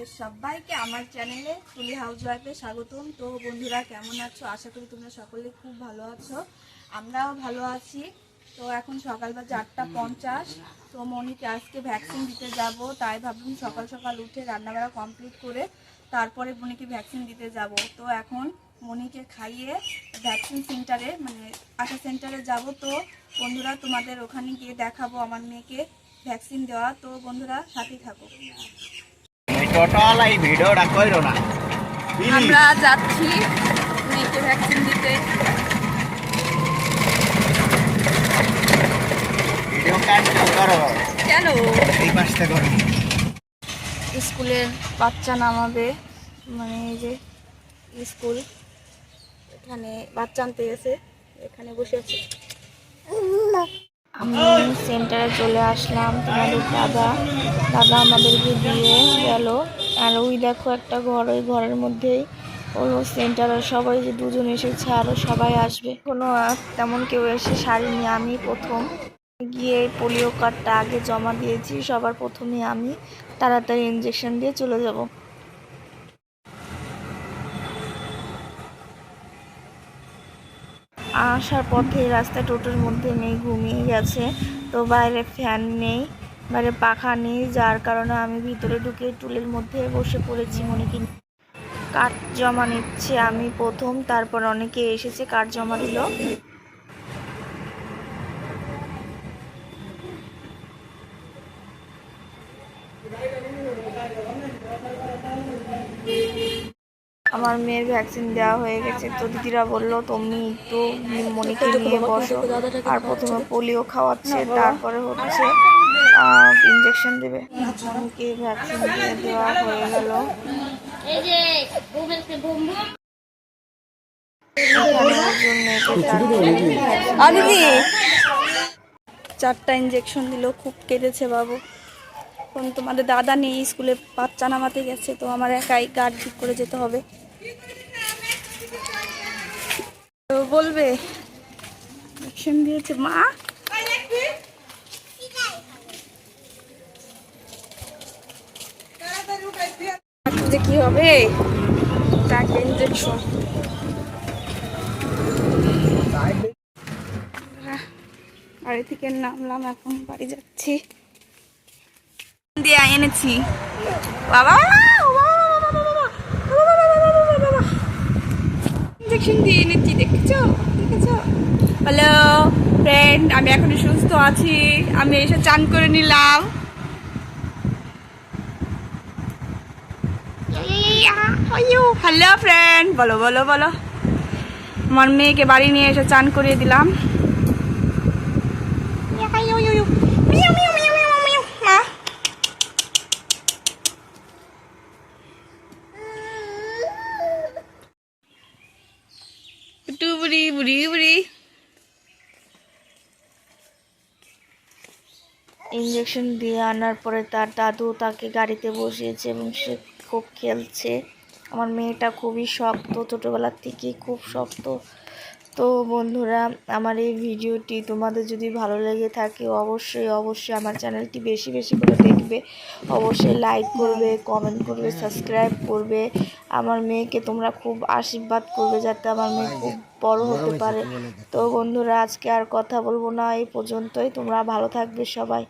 তোমাদের সবাইকে আমার চ্যানেলে তুলি হাউসওয়াইফে স্বাগতম। তো বন্ধুরা কেমন আছো? আশা করি তোমরা সকলে খুব ভালো আছো, আমরাও ভালো আছি। তো এখন সকাল বাজে 8:50। তো মনিকে আজকে ভ্যাকসিন দিতে যাব, তাই ভাবলাম সকাল সকাল উঠে রান্নাবাড়া কমপ্লিট করে তারপরে মনিকে ভ্যাকসিন দিতে যাব। তো এখন মনিকে খাইয়ে ভ্যাকসিন সেন্টারে মানে আশা সেন্টারে যাব। তো বন্ধুরা তোমাদের ওখানে গিয়ে দেখাবো আমার মেয়েকে ভ্যাকসিন দেওয়া। তো বন্ধুরা সাথেই থাকো। আমরা যাচ্ছি মেয়েকে ভ্যাকসিন দিতে। কেন স্কুলের বাচ্চা নামাবে, মানে এই যে স্কুল, এখানে বাচ্চা আনতে গেছে, এখানে বসে আছে। আমি সেন্টারে চলে আসলাম। তোমাদের দাদা আমাদেরকে দিয়ে গেল। আর ওই দেখো একটা ঘর, ওই ঘরের মধ্যেই হলো সেন্টারের সবাই, যে দুজন এসেছে, আরও সবাই আসবে। কোনো তেমন কেউ এসে সারিনি, আমি প্রথম গিয়ে পোলিও কার্ডটা আগে জমা দিয়েছি সবার প্রথমে আমি। তাড়াতাড়ি ইঞ্জেকশন দিয়ে চলে যাব। আসার পথে রাস্তায় টোটোর মধ্যে নেই, ঘুমিয়ে গেছে। তো বাইরে ফ্যান নেই, বাইরে পাখা নেই, যার কারণে আমি ভিতরে ঢুকে টুলের মধ্যে বসে পড়েছি। মনিকে কার্ড জমা নিচ্ছে আমি প্রথম, তারপর অনেকে এসেছে কার্ড জমা দিল। আমার মেয়ের ভ্যাকসিন দেওয়া হয়ে গেছে। তো দিদিরা বললো তুমি একটু মনিকে নিয়ে বসো। আর প্রথমে পোলিও খাওয়াচ্ছে, তারপরে হচ্ছে ইঞ্জেকশন দেবে। মনিকে ভ্যাকসিন দিয়ে দেওয়া হয়ে গেল। 4টা ইঞ্জেকশন দিল, খুব কেঁদেছে বাবু। এখন তোমাদের দাদা নেই, স্কুলে বাচ্চা নামাতে গেছে, তো আমার একাই গার্ড ঠিক করে যেতে হবে। তো বলবে ইঞ্জেকশন দিয়েছে মা, যে কি হবে, 4টা ইঞ্জেকশন। বাড়ি থেকে নামলাম, এখন বাড়ি যাচ্ছি। দিয়ে এনেছি বাবা, ইঞ্জেকশন দিয়ে এনেছি, দেখেছো? হ্যালো ফ্রেন্ড, আমি এখন সুস্থ আছি। আমি এসে চান করে নিলাম। হ্যালো ফ্রেন্ড, বলো বলো বলো। আমার মেয়েকে বাড়ি নিয়ে এসে চান করিয়ে দিলাম। মা বুড়ি বুড়ি বুড়ি। ইঞ্জেকশন দিয়ে আনার পরে তার দাদু তাকে গাড়িতে বসিয়েছে এবং সে খুব খেলছে। আমার মেয়েটা খুবই শক্ত, ছোটোবেলার থেকেই খুব শক্ত। তো বন্ধুরা, আমার এই ভিডিওটি তোমাদের যদি ভালো লেগে থাকে অবশ্যই আমার চ্যানেলটি বেশি বেশি করে দেখবে, অবশ্যই লাইক করবে, কমেন্ট করবে, সাবস্ক্রাইব করবে। আমার মেয়েকে তোমরা খুব আশীর্বাদ করবে যাতে আমার মেয়ে খুব বড় হতে পারে। তো বন্ধুরা, আজকে আর কথা বলবো না, এই পর্যন্তই। তোমরা ভালো থাকবে সবাই।